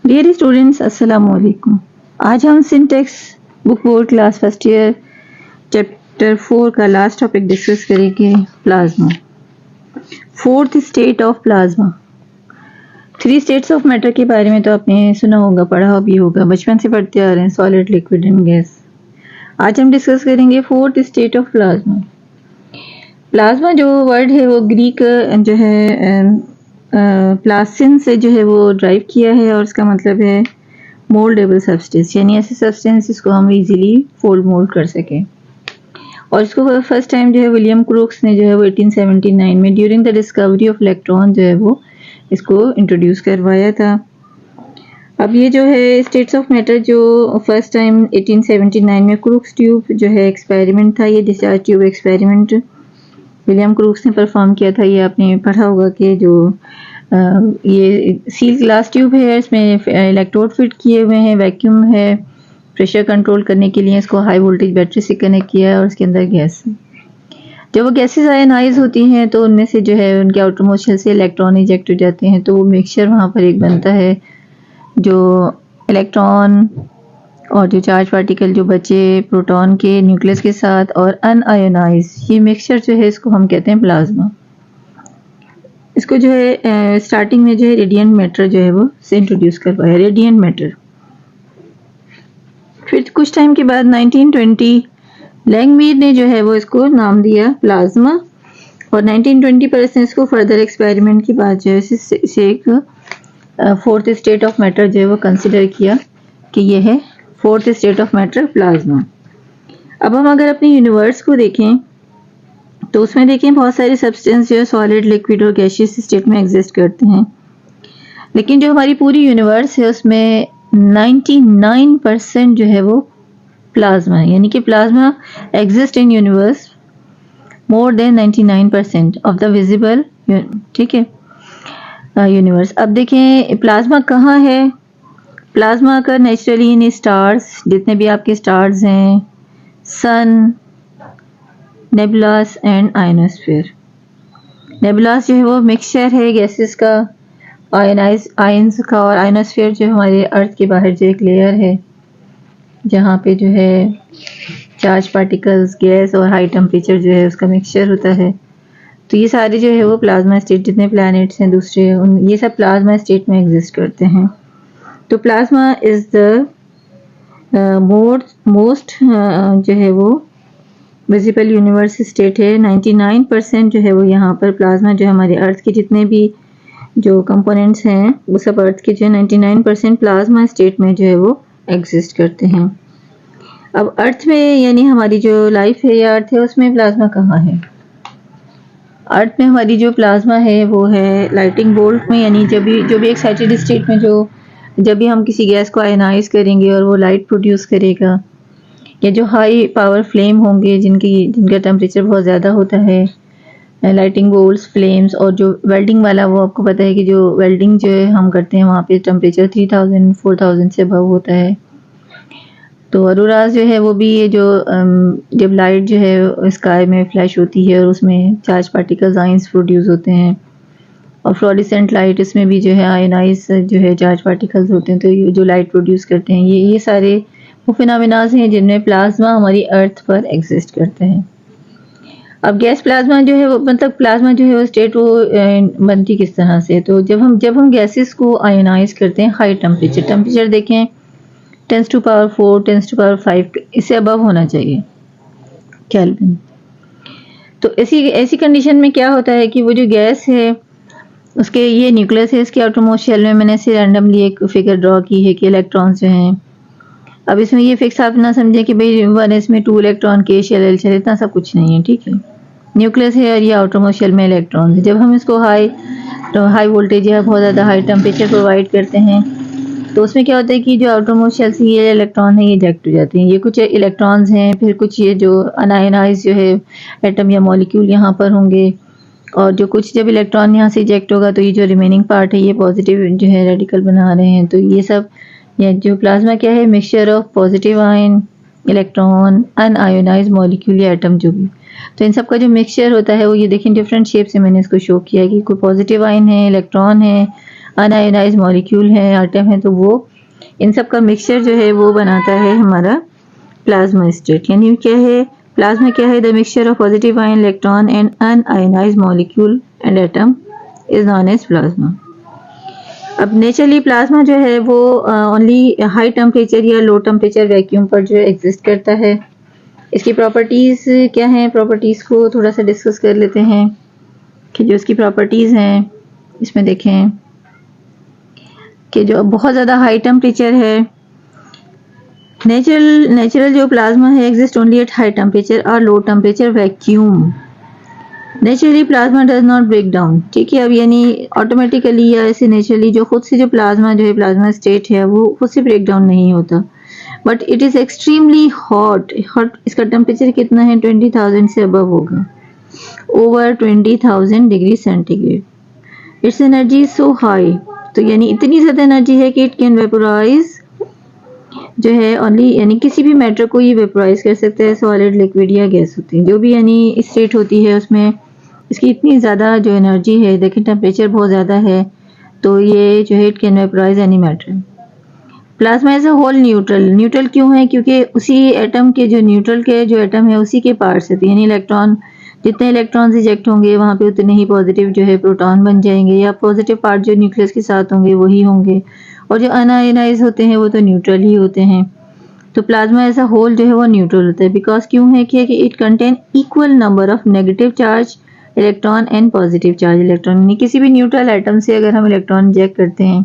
Dear students, अस्सलाम वालेकुम। आज हम Sindh text book board class first year chapter 4 का लास्ट टॉपिक डिस्कस करेंगे, plasma. Fourth state of plasma. 3 states of matter के बारे में तो आपने सुना होगा, पढ़ा भी होगा, बचपन से पढ़ते आ रहे हैं, सॉलिड, लिक्विड एंड गैस। आज हम डिस्कस करेंगे fourth state of plasma. Plasma जो वर्ड है वो ग्रीक जो है प्लासिन से जो है वो ड्राइव किया है और उसका मतलब है मोल्डेबल सब्सटेंस, यानी ऐसे सब्सटेंस जिसको हम इजीली फोल्ड मोल्ड कर सकें। और इसको फर्स्ट टाइम जो है विलियम क्रूक्स ने जो है वो 1879 में during the discovery of electron जो है वो इसको इंट्रोड्यूस करवाया था। अब ये जो है स्टेट्स ऑफ मैटर जो फर्स्ट टाइम 1879 में क्रूक्स ट्यूब जो है एक्सपेरिमेंट था, ये discharge tube experiment William crooks ने परफॉर्म किया था। ये आपने पढ़ा होगा कि जो ये सील ग्लास ट्यूब है, इसमें इलेक्ट्रोड फिट किए हुए हैं, वैक्यूम है, प्रेशर कंट्रोल करने के लिए इसको हाई वोल्टेज बैटरी से कनेक्ट किया है और इसके अंदर गैस है। जब वो गैसेस आयनाइज होती हैं तो उनमें से जो है उनके आउटरमोस्ट शेल से इलेक्ट्रॉन इजेक्ट हो जाते हैं, तो वो मिक्सचर वहाँ पर एक बनता है जो इलेक्ट्रॉन और जो चार्ज पार्टिकल जो बचे प्रोटॉन के न्यूक्लियस के साथ और अनआयोनाइज, ये मिक्सचर जो है इसको हम कहते हैं प्लाज्मा। इसको जो है स्टार्टिंग में जो है रेडिएंट मैटर जो है वो से इंट्रोड्यूस करवाया, रेडिएंट मैटर। फिर कुछ टाइम के बाद 1920 लैंगमीर ने जो है वो इसको नाम दिया प्लाज्मा, और 1920 पर इसने इसको फर्दर एक्सपेरिमेंट के बाद जो है इसे एक फोर्थ स्टेट ऑफ मैटर जो है वो कंसिडर किया कि ये है fourth state of matter, plasma. अब हम अगर अपने यूनिवर्स को देखें तो उसमें देखें बहुत सारे सब्सटेंस जो है सॉलिड, लिक्विड और गैसियस स्टेट में एग्जिस्ट करते हैं, लेकिन जो हमारी पूरी यूनिवर्स है उसमें 99% जो है वो प्लाज्मा है, यानी कि plasma exist in universe more than 99% of the visible, ठीक है, यूनिवर्स। अब देखें प्लाज्मा कहाँ है। प्लाज्मा का नेचुरली इन स्टार्स, जितने भी आपके स्टार्स हैं, सन, नेबुलास एंड आयनोस्फीयर। नेबुलास जो है वो मिक्सचर है गैसेस का, आयंस का, और आयनोस्फीयर जो हमारे अर्थ के बाहर जो एक लेयर है जहाँ पे जो है चार्ज पार्टिकल्स, गैस और हाई टेम्परेचर जो है उसका मिक्सचर होता है। तो ये सारे जो है वो प्लाज्मा स्टेट, जितने प्लैनेट्स हैं दूसरे, ये सब प्लाज्मा स्टेट में एग्जिस्ट करते हैं। तो प्लाज्मा इज़ द मोस्ट जो है वो विजिबल यूनिवर्स स्टेट है। 99% जो है वो यहाँ पर प्लाज्मा जो हमारे अर्थ के जितने भी जो कंपोनेंट्स हैं वो सब अर्थ के जो है 99% प्लाज्मा स्टेट में जो है वो एग्जिस्ट करते हैं। अब अर्थ में, यानी हमारी जो लाइफ है या अर्थ है, उसमें प्लाज्मा कहाँ है। अर्थ में हमारी जो प्लाज्मा है वो है लाइटिंग बोल्ट में, यानी जो भी एक्साइटेड स्टेट में जब भी हम किसी गैस को आयनाइज करेंगे और वो लाइट प्रोड्यूस करेगा, या जो हाई पावर फ्लेम होंगे जिनका टेम्परेचर बहुत ज़्यादा होता है, लाइटिंग बोल्ट्स, फ्लेम्स, और जो वेल्डिंग वाला, वो आपको पता है कि जो वेल्डिंग जो है हम करते हैं वहाँ पे टेम्परेचर 3000 4000 से अबव होता है। तो ऑरोरास जो है वो भी ये जो जब लाइट जो है स्काई में फ्लैश होती है और उसमें चार्ज पार्टिकल्स, आयंस प्रोड्यूस होते हैं, और फ्लोरेसेंट लाइट, इसमें भी जो है आयनाइज जो है चार्ज पार्टिकल्स होते हैं, तो ये जो लाइट प्रोड्यूस करते हैं, ये सारे वो फिनोमेनाज हैं जिनमें प्लाज्मा हमारी अर्थ पर एग्जिस्ट करते हैं। अब गैस प्लाज्मा जो है वो, मतलब प्लाज्मा जो है वो स्टेट वो बनती किस तरह से। तो जब हम गैसेस को आयोनाइज करते हैं, हाई टेम्परेचर देखें 10⁴, 10⁵, इससे अबव होना चाहिए केल्विन। तो ऐसी कंडीशन में क्या होता है कि वो जो गैस है उसके, ये न्यूक्लियस है, इसके आउटरमोस्ट शेल में मैंने ऐसे रैंडमली एक फिगर ड्रॉ की है कि इलेक्ट्रॉन्स जो हैं, अब इसमें ये फिक्स आप ना समझें कि भाई 1s में 2 इलेक्ट्रॉन के शेल एल शेल, इतना सब कुछ नहीं है, ठीक है। न्यूक्लियस है और ये आउटरमोस्ट शेल में इलेक्ट्रॉन्स है। जब हम इसको हाई वोल्टेज या बहुत ज़्यादा हाई टेम्परेचर प्रोवाइड करते हैं तो उसमें क्या होता है कि जो आउटरमोस्ट शेल से ये इलेक्ट्रॉन है ये इजेक्ट हो जाते हैं। ये कुछ इलेक्ट्रॉन्स हैं, फिर कुछ ये जो अनायनाइज जो है एटम या मॉलिक्यूल यहाँ पर होंगे, और जो कुछ जब इलेक्ट्रॉन यहाँ से इजेक्ट होगा तो ये जो रिमेनिंग पार्ट है ये पॉजिटिव जो है रेडिकल बना रहे हैं। तो ये सब, ये जो प्लाज्मा क्या है, mixture of positive ion, electron, un-ionised molecule या एटम जो भी, तो इन सब का जो मिक्सचर होता है वो, ये देखें डिफरेंट शेप से मैंने इसको शो किया है कि कोई पॉजिटिव आयन है, इलेक्ट्रॉन है, अनआयोनाइज मॉलिक्यूल हैं, आटम है, तो वो इन सब का मिक्सचर जो है वो बनाता है हमारा प्लाज्मा स्टेट। यानी क्या है प्लाज्मा, क्या है the mixture of positive ion electron and unionised molecule and atom is known as plasma. अब नेचुरली प्लाज्मा जो है वो ओनली हाई टेम्परेचर या लो टेम्परेचर वैक्यूम पर जो एग्जिस्ट करता है। इसकी प्रॉपर्टीज़ क्या हैं, प्रॉपर्टीज़ को थोड़ा सा डिस्कस कर लेते हैं कि जो इसकी प्रॉपर्टीज़ हैं इसमें देखें कि जो बहुत ज़्यादा हाई टेम्परेचर है, नेचुरल जो प्लाज्मा है exist only at high temperature और low temperature vacuum. Naturally plasma does not break down, ठीक है। अब यानी ऑटोमेटिकली या ऐसे नेचुरली जो खुद से जो प्लाज्मा जो है प्लाज्मा स्टेट है वो खुद से ब्रेक डाउन नहीं होता, but it is extremely hot. इसका टेम्परेचर कितना है 20,000 से अबव होगा, over 20,000 degree centigrade. It's energy is so high, तो यानी इतनी ज़्यादा एनर्जी है कि इट कैन वेपोराइज जो है ओनली, यानी किसी भी मैटर को ये वेपोराइज कर सकता है, सॉलिड लिक्विड या गैस होती है जो भी यानी स्टेट होती है उसमें इसकी इतनी ज़्यादा जो एनर्जी है, देखें टेम्परेचर बहुत ज़्यादा है, तो ये जो है it can vaporise any matter. Plasma as a whole neutral क्यों है, क्योंकि उसी एटम के जो न्यूट्रल के जो एटम है उसी के पार्ट्स होते हैं, यानी इलेक्ट्रॉन जितने इलेक्ट्रॉन्स इजेक्ट होंगे वहाँ पे उतने ही पॉजिटिव जो है प्रोटॉन बन जाएंगे, या पॉजिटिव पार्ट जो न्यूक्लियस के साथ होंगे वही होंगे, और जो अनआयोनाइज होते हैं वो तो न्यूट्रल ही होते हैं। तो प्लाज्मा एज अ होल जो है वो न्यूट्रल होता है, बिकॉज क्यों है कि it contain equal number of negative charge electron and positive charge electron. यानी किसी भी न्यूट्रल एटम से अगर हम इलेक्ट्रॉन इंजेक्ट करते हैं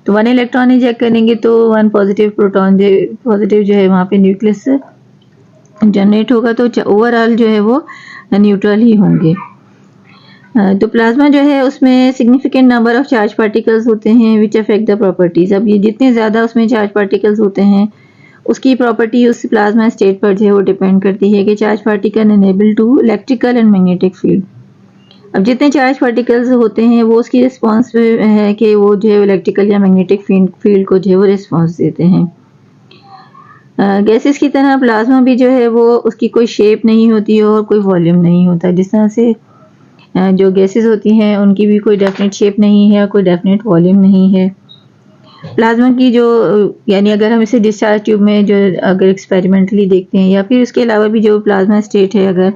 तो 1 इलेक्ट्रॉन इंजेक्ट करेंगे तो 1 पॉजिटिव प्रोटॉन पॉजिटिव जो है वहाँ पे न्यूक्लियस जनरेट होगा, तो ओवरऑल जो है वो न्यूट्रल ही होंगे। तो प्लाज्मा जो है उसमें significant number of charge particles होते हैं विच अफेक्ट द प्रॉपर्टीज। अब ये जितने ज़्यादा उसमें चार्ज पार्टिकल्स होते हैं उसकी प्रॉपर्टी उस प्लाज्मा स्टेट पर जो है वो डिपेंड करती है कि charge particle enable to electrical and magnetic field. अब जितने चार्ज पार्टिकल्स होते हैं वो उसकी रिस्पॉन्स है कि वो जो है इलेक्ट्रिकल या मैग्नेटिक फील्ड को जो है वो रिस्पॉन्स देते हैं। गैसेस की तरह प्लाज्मा भी जो है वो उसकी कोई शेप नहीं होती है और कोई वॉल्यूम नहीं होता, जिस तरह से जो गैसेस होती हैं उनकी भी कोई डेफिनेट शेप नहीं है, कोई डेफिनेट वॉल्यूम नहीं है। प्लाज्मा की जो यानी अगर हम इसे डिस्चार्ज ट्यूब में जो अगर एक्सपेरिमेंटली देखते हैं या फिर उसके अलावा भी जो प्लाज्मा स्टेट है अगर,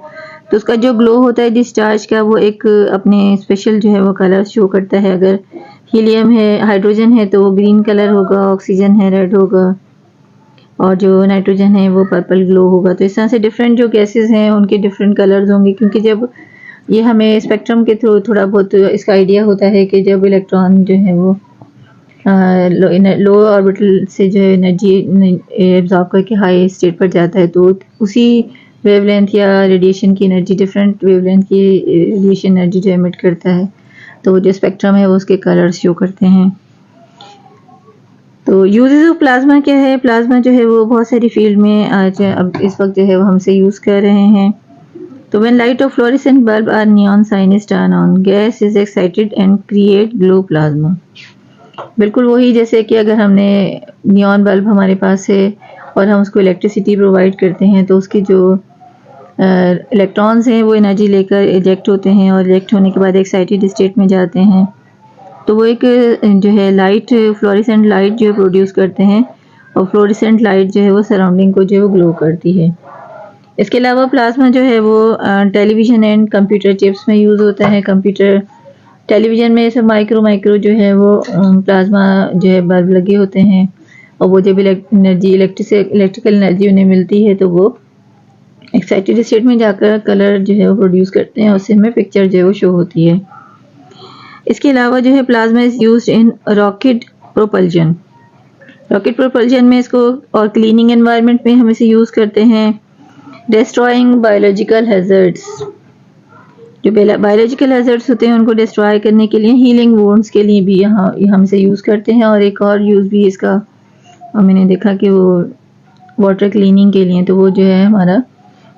तो उसका जो ग्लो होता है डिस्चार्ज का वो एक अपने स्पेशल जो है वो कलर शो करता है। अगर हीलियम है, हाइड्रोजन है तो वो ग्रीन कलर होगा, ऑक्सीजन है रेड होगा, और जो नाइट्रोजन है वो पर्पल ग्लो होगा। तो इस तरह से डिफरेंट जो गैसेस हैं उनके डिफरेंट कलर्स होंगे, क्योंकि जब ये हमें स्पेक्ट्रम के थ्रू थोड़ा बहुत इसका आइडिया होता है कि जब इलेक्ट्रॉन जो है वो लो ऑर्बिटल से जो है एनर्जी एब्जॉर्ब करके हाई स्टेट पर जाता है तो उसी वेवलेंथ या रेडिएशन की एनर्जी, डिफरेंट वेवलेंथ की रेडिएशन एनर्जी जो एमिट करता है, तो जो स्पेक्ट्रम है वो उसके कलर्स शो करते हैं। तो यूजेस ऑफ प्लाज्मा क्या है, प्लाज्मा जो है वो बहुत सारी फील्ड में आज अब इस वक्त जो है वो हमसे यूज़ कर रहे हैं। तो when light of fluorescent bulb और neon sign is turn on, gas is excited and create glow plasma. बिल्कुल वही जैसे कि अगर हमने नियॉन बल्ब हमारे पास है और हम उसको इलेक्ट्रिसिटी प्रोवाइड करते हैं तो उसके जो इलेक्ट्रॉन्स हैं वो एनर्जी लेकर इजेक्ट होते हैं, और इजेक्ट होने के बाद एक्साइटेड स्टेट में जाते हैं, तो वो एक जो है लाइट फ्लोरेसेंट लाइट जो है प्रोड्यूस करते हैं, और फ्लोरेसेंट लाइट जो है वो सराउंडिंग को जो है वो ग्लो करती है। इसके अलावा प्लाज्मा जो है वो टेलीविज़न एंड कंप्यूटर चिप्स में यूज़ होता है। कंप्यूटर टेलीविज़न में सब माइक्रो जो है वो प्लाज्मा जो है बल्ब लगे होते हैं, और वो जब इलेक्ट्रिकल एनर्जी उन्हें मिलती है तो वो एक्साइटेड स्टेट में जाकर कलर जो है वो प्रोड्यूस करते हैं, उससे हमें पिक्चर जो है वो शो होती है। इसके अलावा जो है plasma is used in rocket propulsion. Rocket propulsion में इसको और क्लीनिंग एनवायरनमेंट में हम इसे यूज़ करते हैं। डिस्ट्रॉइंग बायोलॉजिकल हैजर्ड्स, जो बायोलॉजिकल हैजर्ड्स होते हैं उनको डिस्ट्रॉय करने के लिए, हीलिंग वुंड्स के लिए भी यहाँ हम इसे यूज़ करते हैं। और एक और यूज़ भी इसका मैंने देखा कि वो वाटर क्लीनिंग के लिए, तो वो जो है हमारा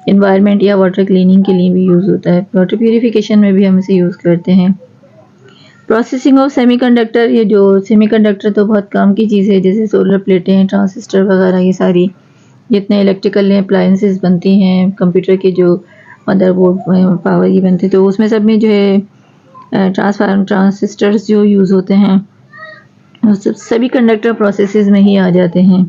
इन्वायरमेंट या वाटर क्लीनिंग के लिए भी यूज़ होता है। वाटर प्यूरिफिकेशन में भी हम इसे यूज़ करते हैं। प्रोसेसिंग ऑफ सेमीकंडक्टर, ये जो सेमीकंडक्टर तो बहुत काम की चीज़ है, जैसे सोलर प्लेटें, ट्रांजिस्टर वगैरह, ये सारी जितने इलेक्ट्रिकल अप्लायंसेस बनती हैं, कंप्यूटर के जो मदरबोर्ड पावर की बनते हैं, तो उसमें सब में जो है ट्रांजिस्टर्स जो यूज़ होते हैं। सभी कंडक्टर प्रोसेसेस में ही आ जाते हैं।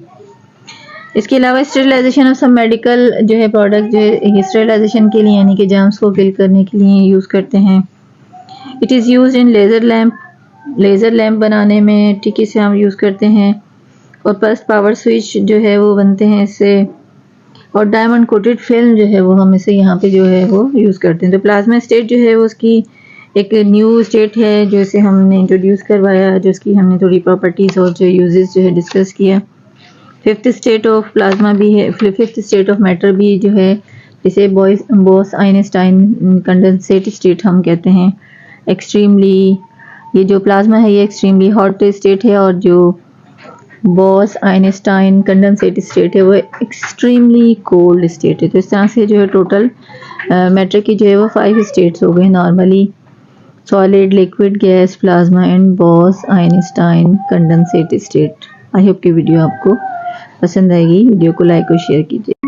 इसके अलावा स्टेरिलाइजेशन ऑफ सब मेडिकल जो है प्रोडक्ट जो है स्टेरिलाइजेशन के लिए यानी कि जर्म्स को किल करने के लिए यूज़ करते हैं। It is use in laser lamp बनाने में ठीक इसे हम यूज़ करते हैं। और प्लस पावर स्विच जो है वो बनते हैं इससे, और डायमंड कोटेड फिल्म जो है वो हम इसे यहाँ पे जो है वो यूज़ करते हैं। तो प्लाज्मा स्टेट जो है वो उसकी एक न्यू स्टेट है जो इसे हमने इंट्रोड्यूस करवाया, जो इसकी हमने थोड़ी प्रॉपर्टीज़ और जो यूजेस जो है डिस्कस किया। फिफ्थ स्टेट ऑफ प्लाज्मा भी है, फिफ्थ स्टेट ऑफ मैटर भी जो है इसे बॉस आइंस्टाइन कंडेंसेट स्टेट हम कहते हैं। एक्सट्रीमली ये जो प्लाज्मा है ये एक्सट्रीमली हॉट स्टेट है, और जो बॉस आइंस्टाइन कंडेंसेट स्टेट है वो एक्सट्रीमली कोल्ड स्टेट है। तो इस तरह से जो है टोटल मैटर की जो है वो 5 स्टेट्स हो गए normally, solid, liquid, gas, plasma and boss Einstein condensate state. I hope कि वीडियो आपको पसंद आएगी। वीडियो को लाइक और शेयर कीजिए।